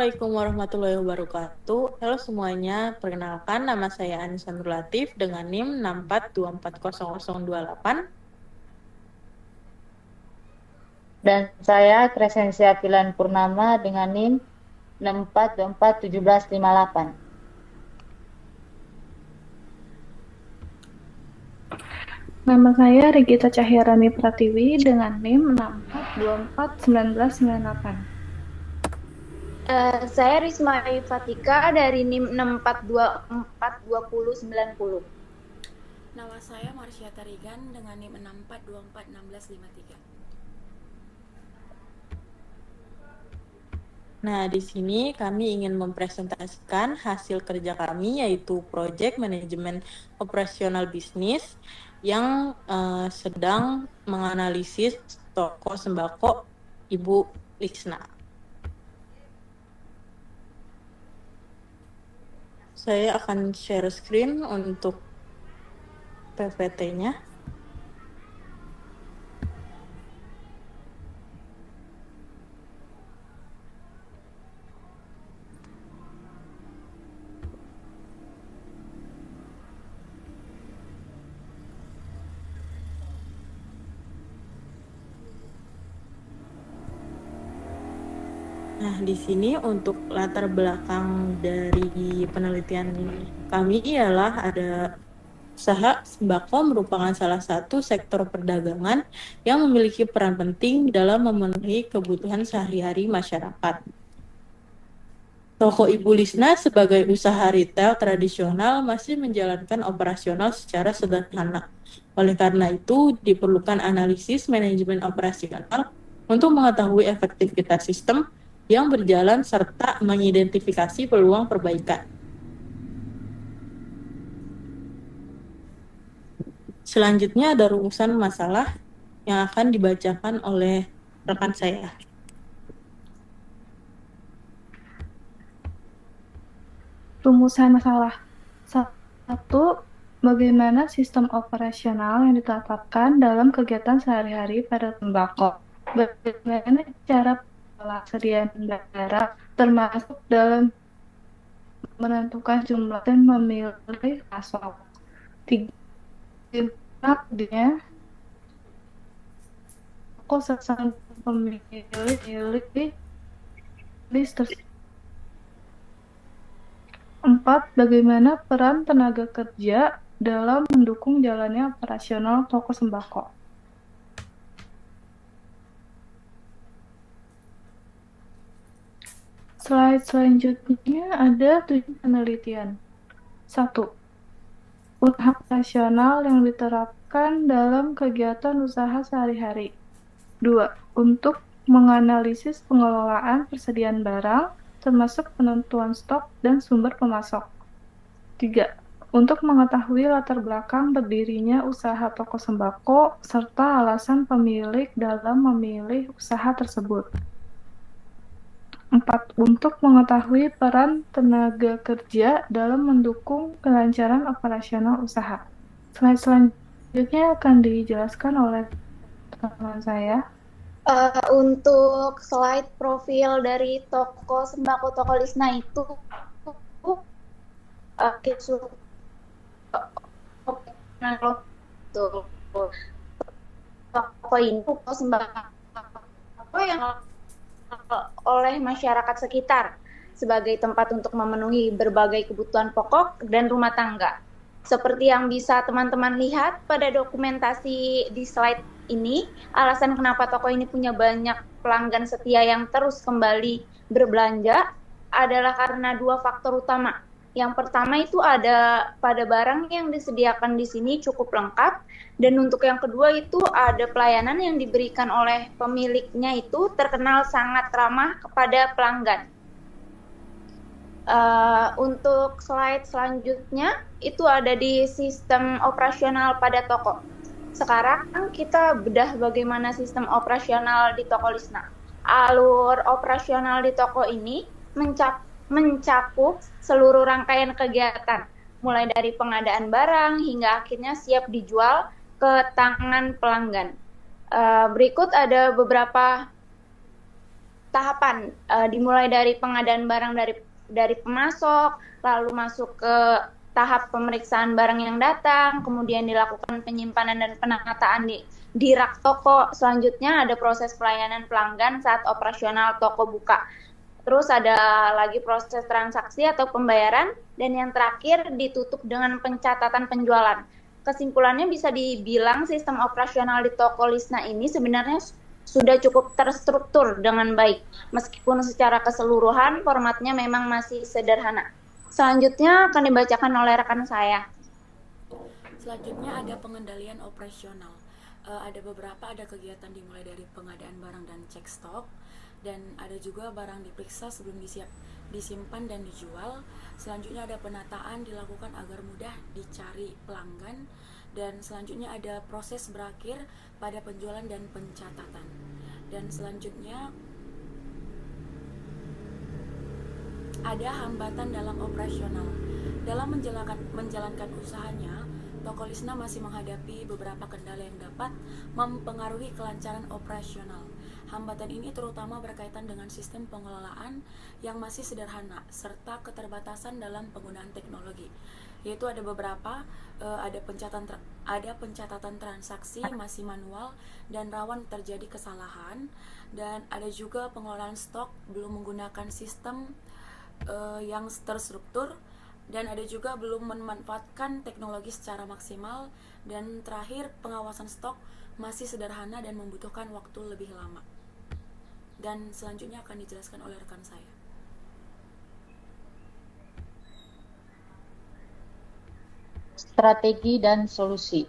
Assalamualaikum warahmatullahi wabarakatuh. Halo semuanya, perkenalkan nama saya Anissa Nur Latif dengan NIM 64240028. Dan saya Crescentia Pilan Purnama dengan NIM 64241758. Nama saya Regita Cahyarani Pratiwi dengan NIM 64241998. Saya Risma Fatika dari NIM 64242090. Nama saya Marsya Tarigan dengan NIM 64241653. Nah, di sini kami ingin mempresentasikan hasil kerja kami, yaitu Project Manajemen Operasional Bisnis yang sedang menganalisis toko sembako Ibu Lisna. Saya akan share screen untuk PPT-nya. Nah, di sini untuk latar belakang dari penelitian kami ialah ada usaha sembako merupakan salah satu sektor perdagangan yang memiliki peran penting dalam memenuhi kebutuhan sehari-hari masyarakat. Toko Ibu Lisna sebagai usaha retail tradisional masih menjalankan operasional secara sederhana. Oleh karena itu, diperlukan analisis manajemen operasional untuk mengetahui efektivitas sistem yang berjalan serta mengidentifikasi peluang perbaikan. Selanjutnya ada rumusan masalah yang akan dibacakan oleh rekan saya. Rumusan masalah 1. Bagaimana sistem operasional yang ditetapkan dalam kegiatan sehari-hari pada tembakau? Bagaimana cara persediaan barang termasuk dalam menentukan jumlah dan memilih pasok? 3. Dia toko sesama pemilih list tersebut. 4. Bagaimana peran tenaga kerja dalam mendukung jalannya operasional toko sembako? Slide selanjutnya ada 7 penelitian. 1. Usaha operasional yang diterapkan dalam kegiatan usaha sehari-hari. 2. Untuk menganalisis pengelolaan persediaan barang, termasuk penentuan stok dan sumber pemasok. 3. Untuk mengetahui latar belakang berdirinya usaha toko sembako serta alasan pemilik dalam memilih usaha tersebut. 4. Untuk mengetahui peran tenaga kerja dalam mendukung kelancaran operasional usaha. Slide selanjutnya akan dijelaskan oleh teman saya. Untuk slide profil dari toko sembako Toko Lisna itu toko ini toko sembako yang oleh masyarakat sekitar sebagai tempat untuk memenuhi berbagai kebutuhan pokok dan rumah tangga. Seperti yang bisa teman-teman lihat pada dokumentasi di slide ini, alasan kenapa toko ini punya banyak pelanggan setia yang terus kembali berbelanja adalah karena 2 faktor utama. Yang pertama itu ada pada barang yang disediakan di sini cukup lengkap, dan untuk yang kedua itu ada pelayanan yang diberikan oleh pemiliknya itu terkenal sangat ramah kepada pelanggan. Untuk slide selanjutnya itu ada di sistem operasional pada toko. Sekarang kita bedah bagaimana sistem operasional di Toko Lisna. Alur operasional di toko ini mencakup seluruh rangkaian kegiatan, mulai dari pengadaan barang hingga akhirnya siap dijual ke tangan pelanggan. Berikut ada beberapa tahapan, dimulai dari pengadaan barang dari pemasok, lalu masuk ke tahap pemeriksaan barang yang datang, kemudian dilakukan penyimpanan dan penataan di rak toko. Selanjutnya ada proses pelayanan pelanggan saat operasional toko buka. Terus ada lagi proses transaksi atau pembayaran, dan yang terakhir ditutup dengan pencatatan penjualan. Kesimpulannya bisa dibilang sistem operasional di toko Lisna ini sebenarnya sudah cukup terstruktur dengan baik, meskipun secara keseluruhan formatnya memang masih sederhana. Selanjutnya akan dibacakan oleh rekan saya. Selanjutnya ada pengendalian operasional. Ada beberapa, ada kegiatan dimulai dari pengadaan barang dan cek stok, dan ada juga barang diperiksa sebelum disimpan dan dijual. Selanjutnya ada penataan dilakukan agar mudah dicari pelanggan, dan selanjutnya ada proses berakhir pada penjualan dan pencatatan. Dan selanjutnya ada hambatan dalam operasional. Dalam menjalankan usahanya, toko Lisna masih menghadapi beberapa kendala yang dapat mempengaruhi kelancaran operasional. Hambatan ini terutama berkaitan dengan sistem pengelolaan yang masih sederhana serta keterbatasan dalam penggunaan teknologi. Yaitu ada beberapa, ada pencatatan transaksi masih manual dan rawan terjadi kesalahan, dan ada juga pengelolaan stok belum menggunakan sistem yang terstruktur, dan ada juga belum memanfaatkan teknologi secara maksimal, dan terakhir pengawasan stok masih sederhana dan membutuhkan waktu lebih lama. Dan selanjutnya akan dijelaskan oleh rekan saya. Strategi dan solusi.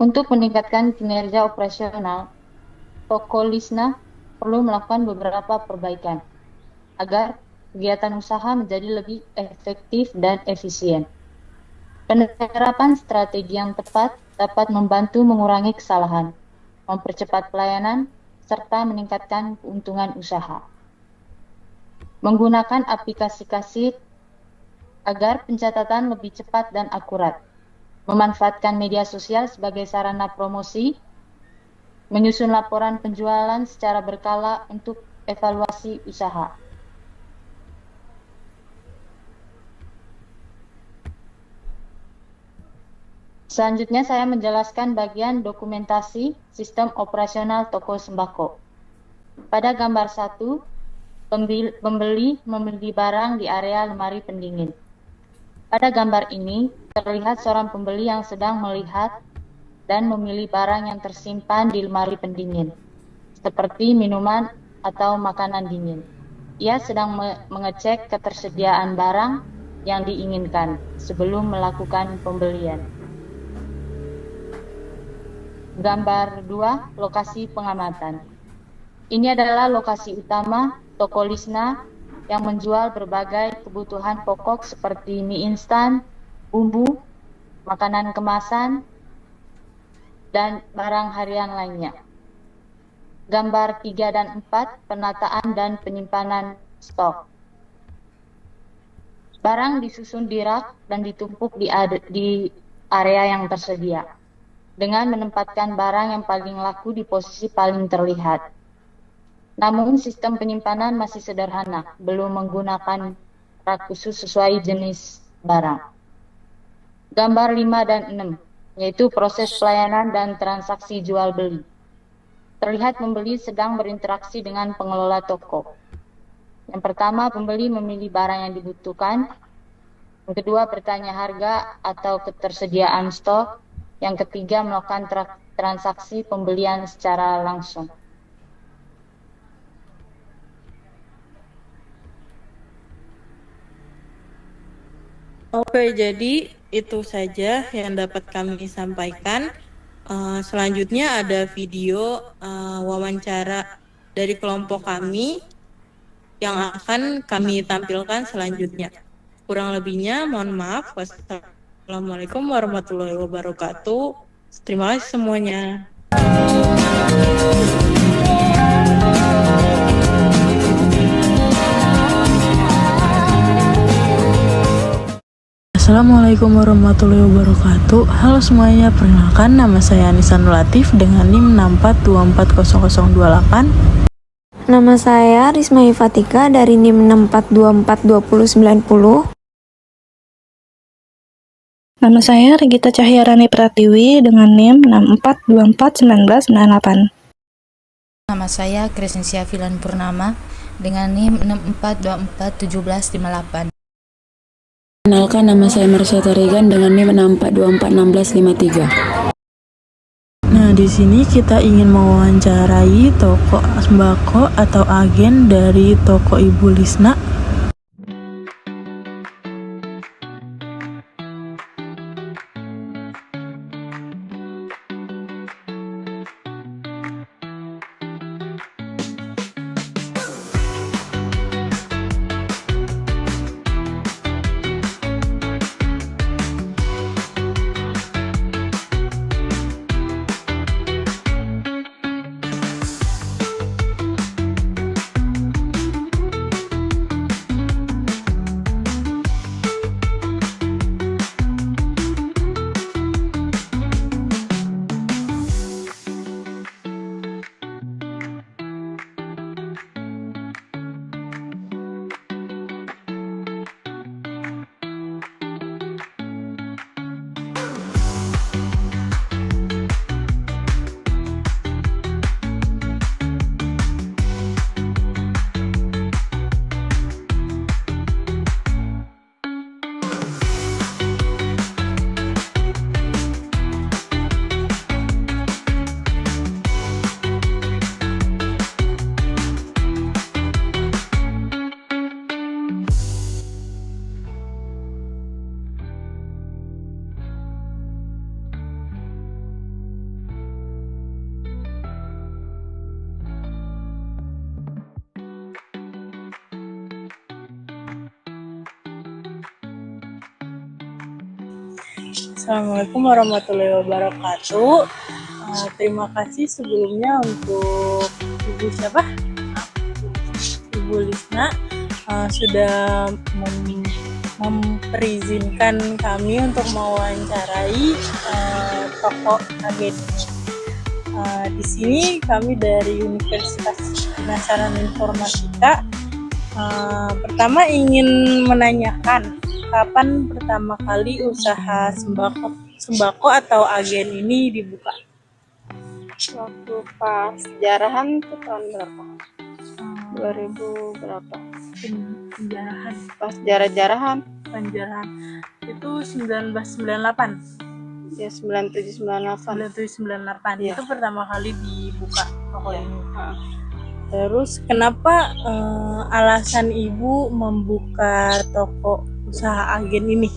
Untuk meningkatkan kinerja operasional, toko Lisna perlu melakukan beberapa perbaikan agar kegiatan usaha menjadi lebih efektif dan efisien. Penerapan strategi yang tepat dapat membantu mengurangi kesalahan, mempercepat pelayanan, serta meningkatkan keuntungan usaha. Menggunakan aplikasi agar pencatatan lebih cepat dan akurat. Memanfaatkan media sosial sebagai sarana promosi, menyusun laporan penjualan secara berkala untuk evaluasi usaha. Selanjutnya saya menjelaskan bagian dokumentasi sistem operasional toko sembako. Pada gambar 1, pembeli memilih barang di area lemari pendingin. Pada gambar ini, terlihat seorang pembeli yang sedang melihat dan memilih barang yang tersimpan di lemari pendingin, seperti minuman atau makanan dingin. Ia sedang mengecek ketersediaan barang yang diinginkan sebelum melakukan pembelian. Gambar 2, lokasi pengamatan. Ini adalah lokasi utama toko Lisna yang menjual berbagai kebutuhan pokok seperti mie instan, bumbu, makanan kemasan, dan barang harian lainnya. Gambar 3 dan 4, penataan dan penyimpanan stok. Barang disusun di rak dan ditumpuk di area yang tersedia, dengan menempatkan barang yang paling laku di posisi paling terlihat. Namun sistem penyimpanan masih sederhana, belum menggunakan rak khusus sesuai jenis barang. Gambar 5 dan 6, yaitu proses pelayanan dan transaksi jual beli. Terlihat pembeli sedang berinteraksi dengan pengelola toko. Yang pertama, pembeli memilih barang yang dibutuhkan. Yang kedua, bertanya harga atau ketersediaan stok. Yang ketiga, melakukan transaksi pembelian secara langsung. Oke, jadi itu saja yang dapat kami sampaikan. Selanjutnya ada video wawancara dari kelompok kami yang akan kami tampilkan selanjutnya. Kurang lebihnya mohon maaf. Wassalamualaikum warahmatullahi wabarakatuh. Terima kasih semuanya. Assalamualaikum warahmatullahi wabarakatuh. Halo semuanya, perkenalkan nama saya Anissa Nurlatif dengan NIM 64240028. Nama saya Risma Ifatika dari NIM 6424290. Nama saya Regita Cahyarani Pratiwi dengan NIM 64241998. Nama saya Krisnesia Filan Purnama dengan NIM 64241758. Kenalkan, nama saya Marsha Tarigan dengan NIM 64241653. Nah, di sini kita ingin mewawancarai toko sembako atau agen dari toko Ibu Lisna. Assalamualaikum warahmatullahi wabarakatuh. Terima kasih sebelumnya untuk Ibu siapa? Ibu Lisna sudah memperizinkan kami untuk mewawancarai toko agen. Di sini kami dari Universitas Penasaran Informatika. Pertama ingin menanyakan, kapan pertama kali usaha sembako atau agen ini dibuka? Waktu pas jarahan tuh tahun berapa? 2000 berapa? Penjarahan. Pas jarahan Itu 1998. ya 9798. 9798. Iya. Itu pertama kali dibuka toko Iya. ini. Terus kenapa alasan Ibu membuka toko usaha agen ini?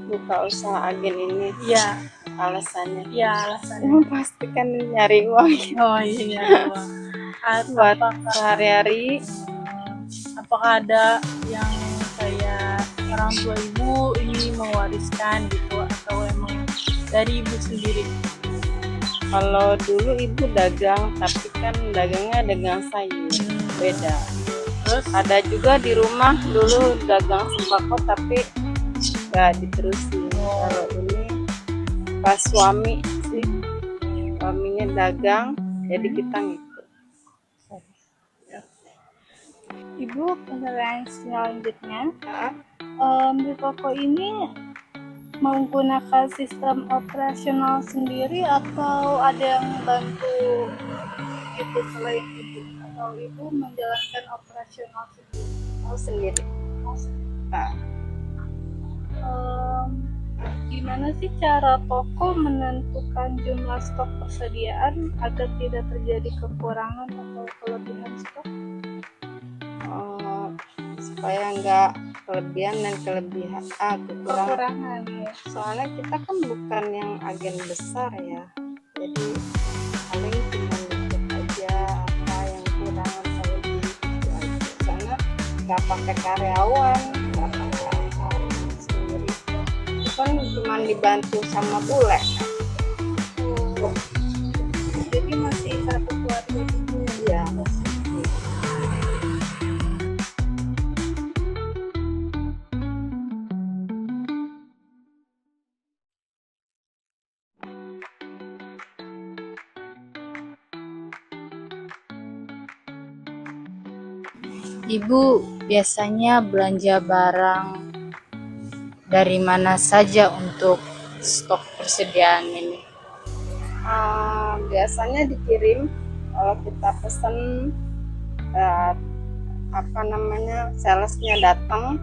Buka usaha agen ini Iya, alasannya. alasannya. Yang pasti kan nyari uang Oh iya, uang. buat sehari-hari. Apakah ada yang kayak orang tua Ibu ini mewariskan gitu, atau emang dari Ibu sendiri? Kalau dulu ibu dagang, tapi kan dagangnya dagang sayur, beda. Terus Ada juga di rumah dulu dagang sembako, tapi nggak diterusin. Kalau ini pas suami sih, suaminya dagang, jadi kita ngikut. Ibu, pertanyaan selanjutnya, di toko ini menggunakan sistem operasional sendiri atau ada yang bantu itu selain ibu, atau ibu menjalankan operasional sendiri? Mau sendiri. Nah, Gimana sih cara toko menentukan jumlah stok persediaan agar tidak terjadi kekurangan atau kelebihan stok? supaya nggak kelebihan dan kekurangan. Kekurangan ya. Soalnya kita kan bukan yang agen besar ya, jadi paling cuma dikit aja apa yang kurang atau lebih gitu aja. Soalnya nggak pakai karyawan, nggak pakai orang sendiri, itu kan cuma dibantu sama bule. Jadi masih satu keluarga gitu ya. Ya, Ibu biasanya belanja barang dari mana saja untuk stok persediaan ini? Biasanya dikirim kalau kita pesen, eh, salesnya datang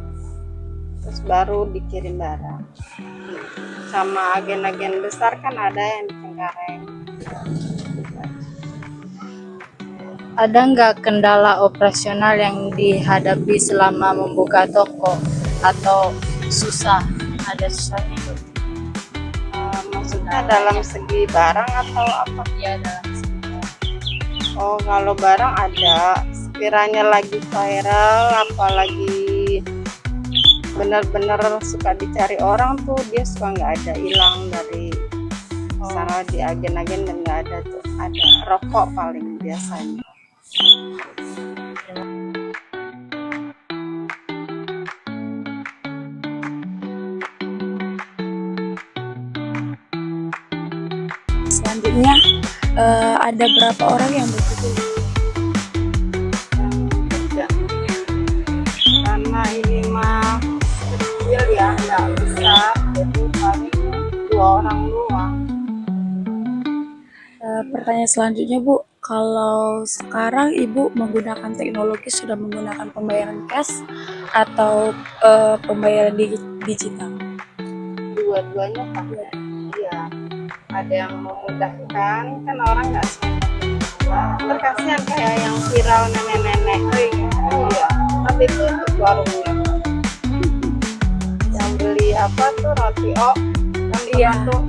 terus baru dikirim barang. Sama agen-agen besar kan ada yang di Cengkareng. Ada nggak kendala operasional yang dihadapi selama membuka toko atau susah? Ada susahnya Bu? Maksudnya dalam segi barang atau apa? Ya, dalam Oh, kalau barang ada, sekiranya lagi viral, apalagi benar-benar suka dicari orang tuh, dia suka nggak ada, hilang dari sana di agen-agen dan nggak ada tuh. Ada rokok paling biasanya. Selanjutnya ada berapa orang yang bekerja? Kerja. Karena ini mah kecil ya, nggak besar, jadi paling 2 orang doang. Pertanyaan selanjutnya Bu, kalau sekarang Ibu menggunakan teknologi sudah menggunakan pembayaran cash atau pembayaran digital? Dua-duanya pakai. Iya. Ada yang memudahkan, kan orang nggak semua. Terkasihan kayak yang viral nenek-nenek. Iya. Tapi itu untuk warungnya. Yang beli apa tuh roti kan Iya. tuh.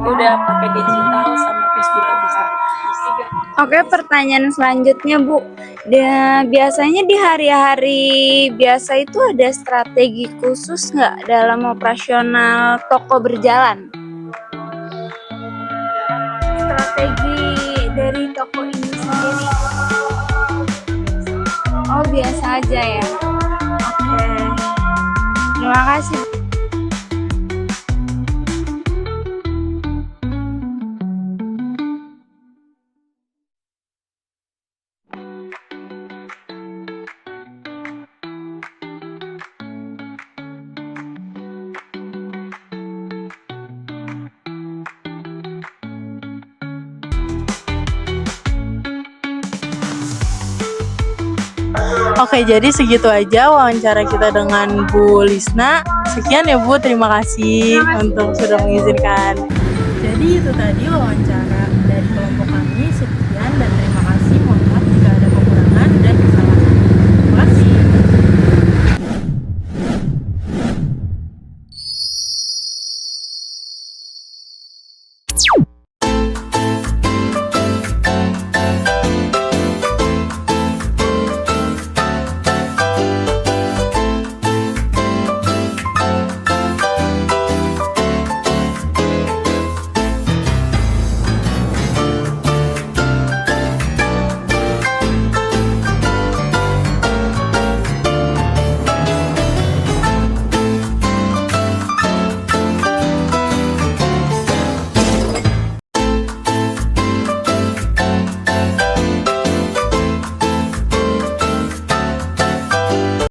Udah pakai digital sama cash juga bisa. Oke, pertanyaan selanjutnya Bu. Biasanya di hari-hari biasa itu ada strategi khusus nggak dalam operasional toko berjalan? Strategi dari toko ini sendiri? Oh, biasa aja ya. Oke. Terima kasih. Oke, jadi segitu aja wawancara kita dengan Bu Lisna. Sekian ya Bu, terima kasih untuk sudah mengizinkan. Jadi itu tadi wawancara